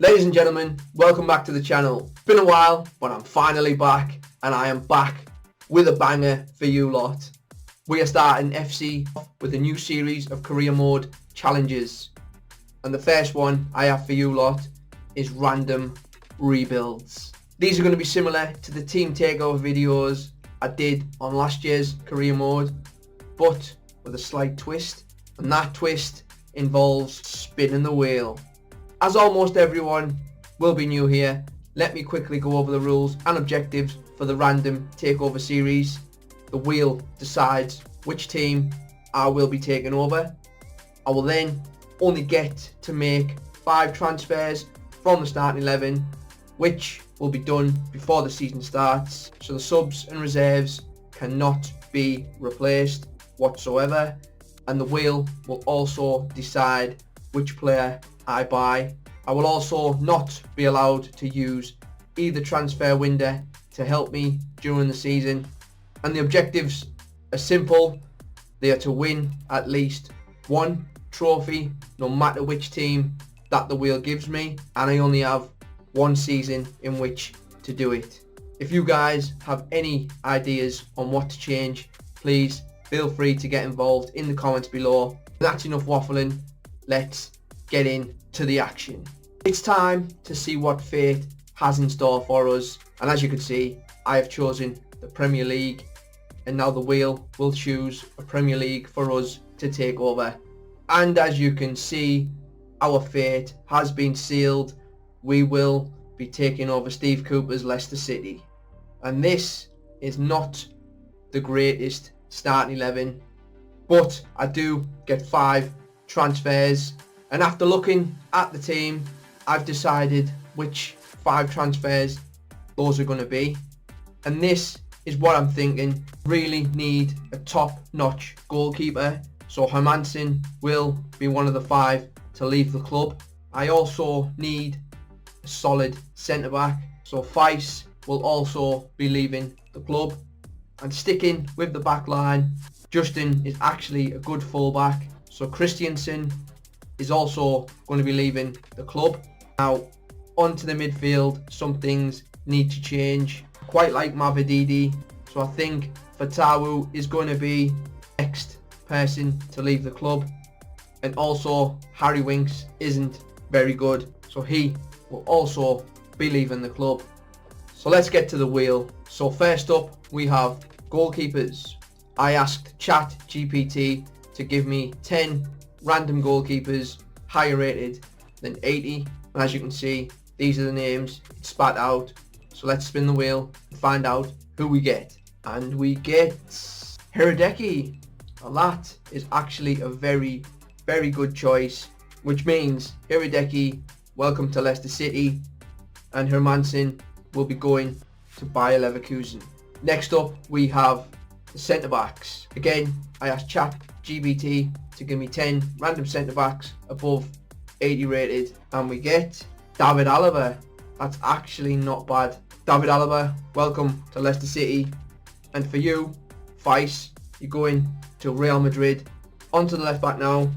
Ladies and gentlemen, welcome back to the channel. It's been a while, but I'm finally back, and I am back with a banger for you lot. We are starting FC with a new series of career mode challenges, and the first one I have for you lot is random rebuilds. These are going to be similar to the team takeover videos I did on last year's career mode, but with a slight twist, and that twist involves spinning the wheel. As almost everyone will be new here, let me quickly go over the rules and objectives for the random takeover series. The wheel decides which team I will be taking over. I will then only get to make 5 transfers from the starting 11, which will be done before the season starts, so the subs and reserves cannot be replaced whatsoever, and the wheel will also decide which player I buy. I will also not be allowed to use either transfer window to help me during the season, and the objectives are simple. They are to win at least one trophy no matter which team that the wheel gives me, and I only have one season in which to do it. If you guys have any ideas on what to change, please feel free to get involved in the comments below. That's enough waffling, let's get into the action. It's time to see what fate has in store for us, and as you can see, I have chosen the Premier League, and now the wheel will choose a Premier League for us to take over. And as you can see, our fate has been sealed. We will be taking over Steve Cooper's Leicester City, and this is not the greatest starting 11, but I do get 5 transfers, and after looking at the team, I've decided which 5 transfers those are going to be, and this is what I'm thinking. Really need a top-notch goalkeeper, so Hermansen will be one of the 5 to leave the club. I also need a solid centre-back, so Feis will also be leaving the club. And sticking with the back line, Justin is actually a good fullback, so Christiansen is also going to be leaving the club. Now onto the midfield, some things need to change. I quite like Mavididi, so I think Fatawu is going to be next person to leave the club, and also Harry Winks isn't very good, so he will also be leaving the club. So let's get to the wheel. So first up we have goalkeepers. I asked ChatGPT to give me 10 random goalkeepers higher rated than 80, and as you can see, these are the names it spat out. So let's spin the wheel and find out who we get. And we get Hideki. Well, that is actually a very good choice, which means Hideki, welcome to Leicester City, and Hermansen will be going to Bayer Leverkusen. Next up we have the centre backs. Again, I asked ChatGPT to give me 10 random centre backs above 80 rated, and we get David Alaba. That's actually not bad. David Alaba, welcome to Leicester City. And for you, Feis, you're going to Real Madrid. Onto the left back now,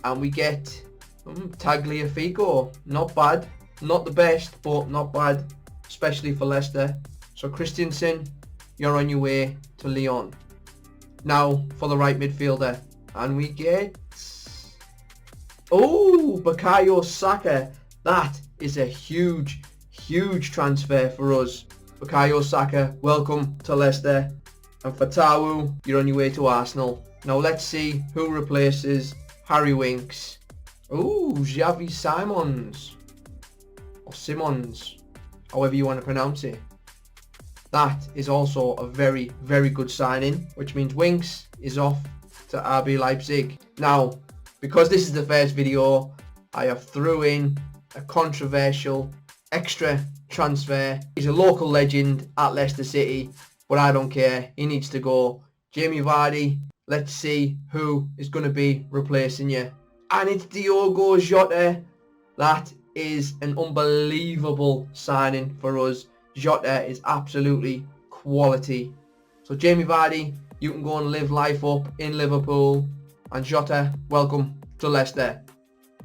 and we get Tagliafico. Not bad, not the best, but not bad, especially for Leicester. So Christiansen, you're on your way to Lyon. Now for the right midfielder, and we get Bukayo Saka. That is a huge transfer for us. Bukayo Saka, welcome to Leicester. And Fatawu, you're on your way to Arsenal. Now let's see who replaces Harry Winks. Xavi Simons, or Simons, however you want to pronounce it. That is also a very good signing, which means Winks is off to RB Leipzig. Now, because this is the first video, I have threw in a controversial extra transfer. He's a local legend at Leicester City, but I don't care. He needs to go. Jamie Vardy, let's see who is going to be replacing you. And it's Diogo Jota. That is an unbelievable signing for us. Jota is absolutely quality. So Jamie Vardy, you can go and live life up in Liverpool. And Jota, welcome to Leicester.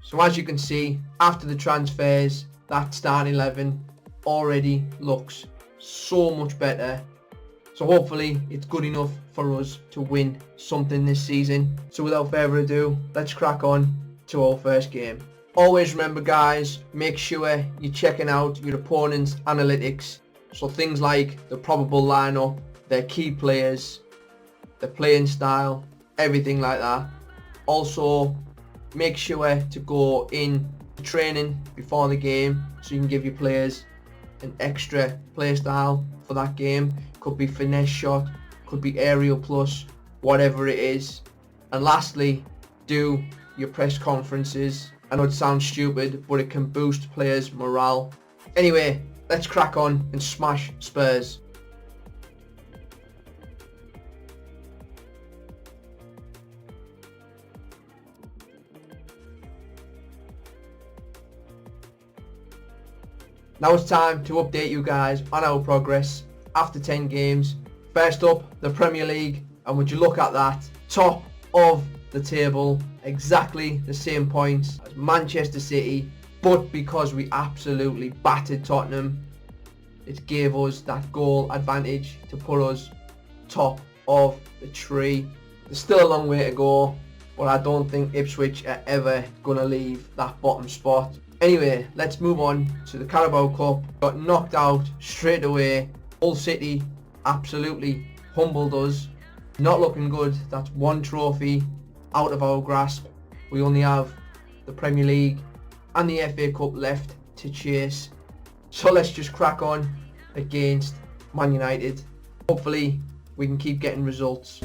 So as you can see, after the transfers, that starting 11 already looks so much better. So hopefully it's good enough for us to win something this season. So without further ado, let's crack on to our first game. Always remember guys, make sure you're checking out your opponent's analytics. So things like the probable lineup, their key players, the playing style, everything like that. Also, make sure to go in training before the game so you can give your players an extra play style for that game. Could be finesse shot, could be aerial plus, whatever it is. And lastly, do your press conferences. I know it sounds stupid, but it can boost players' morale. Anyway, let's crack on and smash Spurs. Now it's time to update you guys on our progress after 10 games. First up, the Premier League, and would you look at that, top of the table, exactly the same points as Manchester City, but because we absolutely battered Tottenham, it gave us that goal advantage to put us top of the tree. There's still a long way to go, but I don't think Ipswich are ever going to leave that bottom spot. Anyway, let's move on to the Carabao Cup. Got knocked out straight away. Hull City absolutely humbled us. Not looking good. That's one trophy out of our grasp. We only have the Premier League and the FA Cup left to chase. So let's just crack on against Man United. Hopefully we can keep getting results.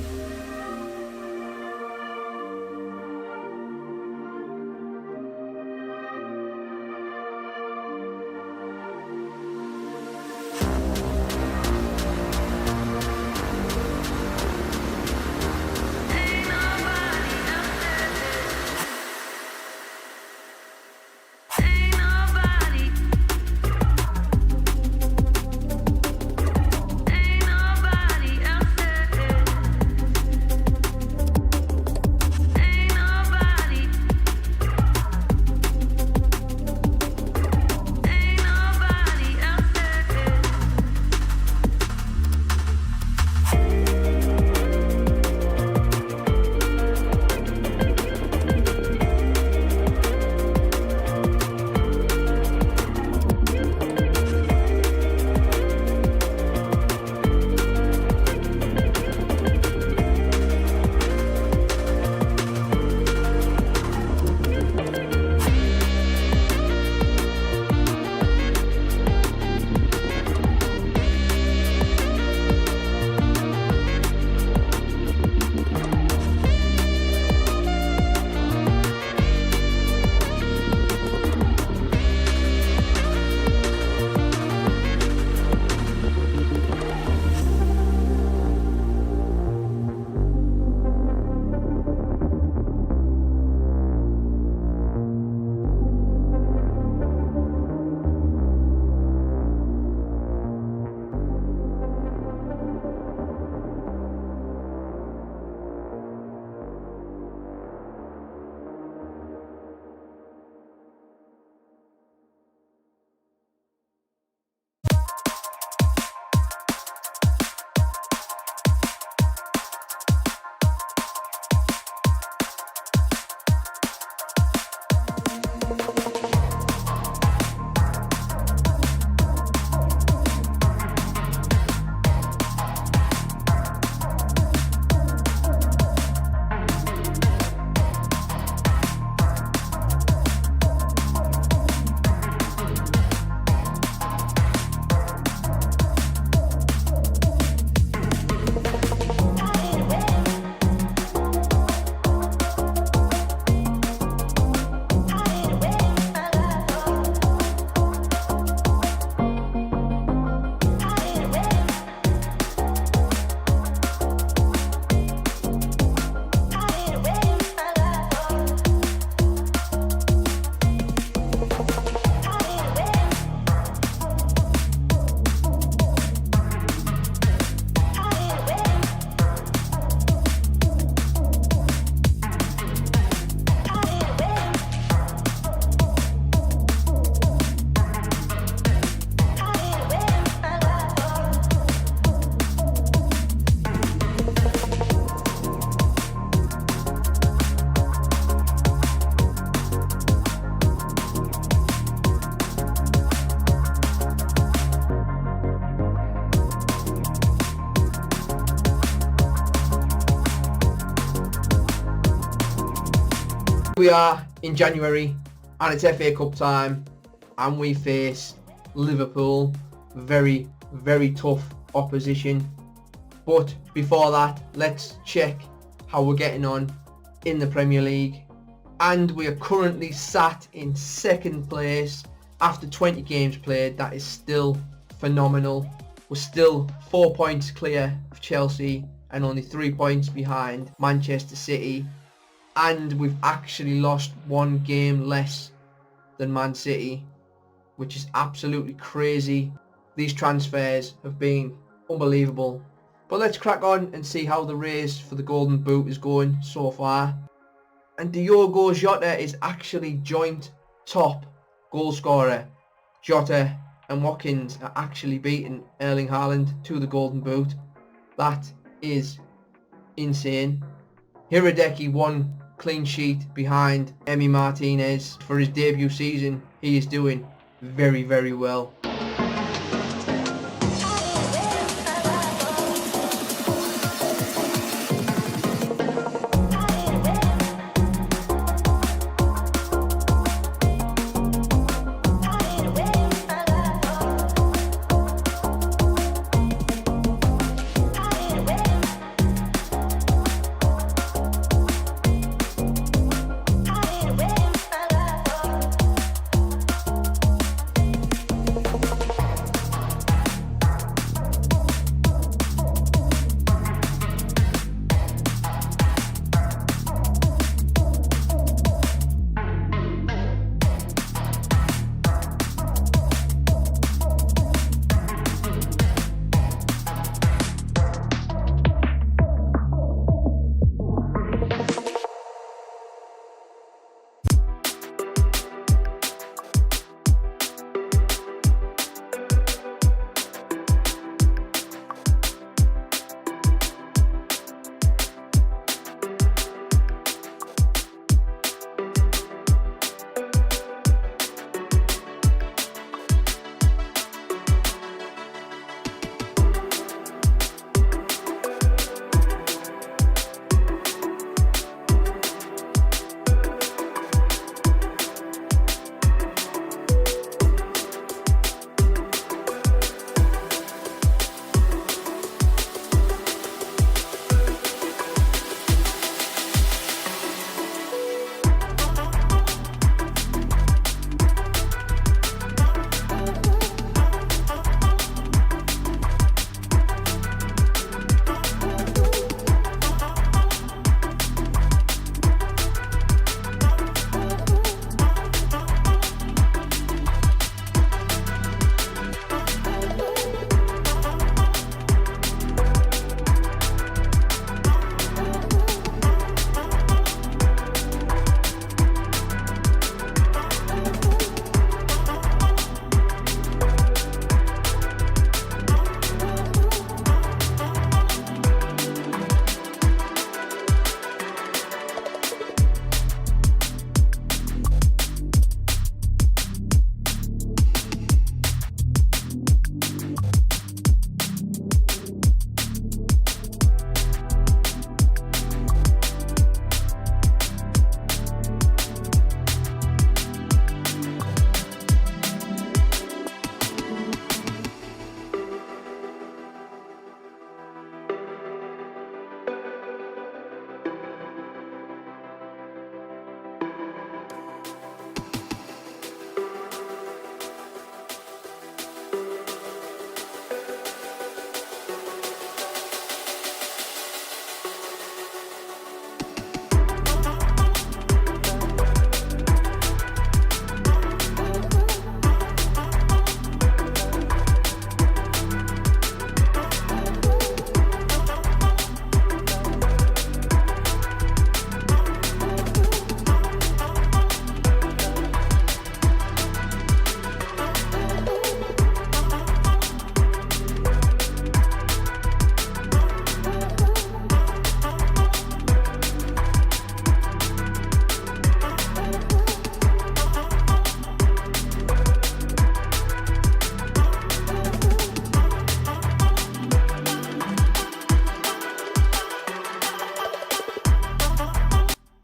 we are in January and it's FA Cup time and we face Liverpool. Very, very tough opposition. But before that, let's check how we're getting on in the Premier League. And we are currently sat in second place after 20 games played. That is still phenomenal. We're still 4 points clear of Chelsea and only 3 points behind Manchester City. And we've actually lost one game less than Man City, which is absolutely crazy. These transfers have been unbelievable. But let's crack on and see how the race for the Golden Boot is going so far. And Diogo Jota is actually joint top goal scorer. Jota and Watkins are actually beating Erling Haaland to the Golden Boot. That is insane. Hiradecky one clean sheet behind Emi Martinez. For his debut season, he is doing very, very well.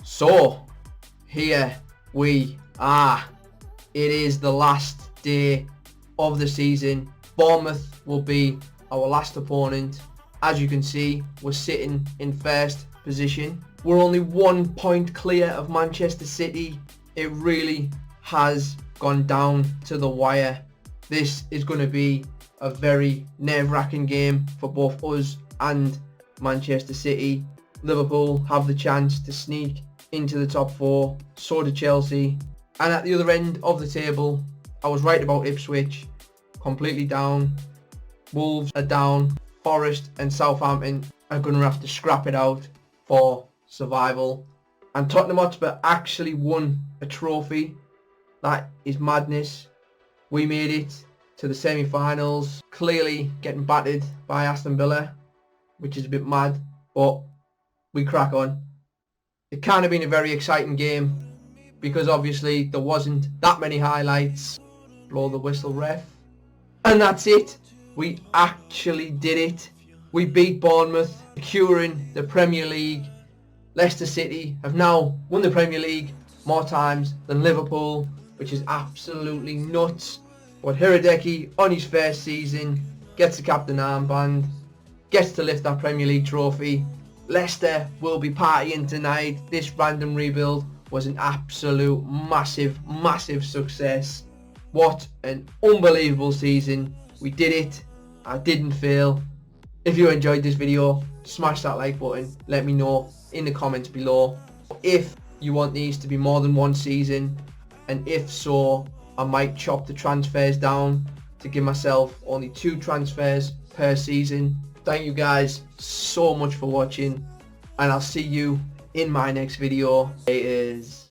So, here we are. It is the last day of the season. Bournemouth will be our last opponent. As you can see, we're sitting in first position. We're only 1 point clear of Manchester City. It really has gone down to the wire. This is going to be a very nerve-wracking game for both us and Manchester City. Liverpool have the chance to sneak into the top 4, so do Chelsea. And at the other end of the table, I was right about Ipswich, completely down. Wolves are down. Forest and Southampton are going to have to scrap it out for survival. And Tottenham Hotspur actually won a trophy. That is madness. We made it to the semi-finals, clearly getting battered by Aston Villa, which is a bit mad, but we crack on. It kind of been a very exciting game because obviously there wasn't that many highlights. Blow the whistle, ref. And that's it. We actually did it. We beat Bournemouth, securing the Premier League. Leicester City have now won the Premier League more times than Liverpool, which is absolutely nuts. But Hiradeki, on his first season, gets the captain armband, gets to lift that Premier League trophy. Leicester will be partying tonight. This random rebuild was an absolute massive success. What an unbelievable season. We did it. I didn't fail. If you enjoyed this video, smash that like button. Let me know in the comments below if you want these to be more than one season, and if so, I might chop the transfers down to give myself only 2 transfers per season. Thank you guys so much for watching, and I'll see you in my next video. It is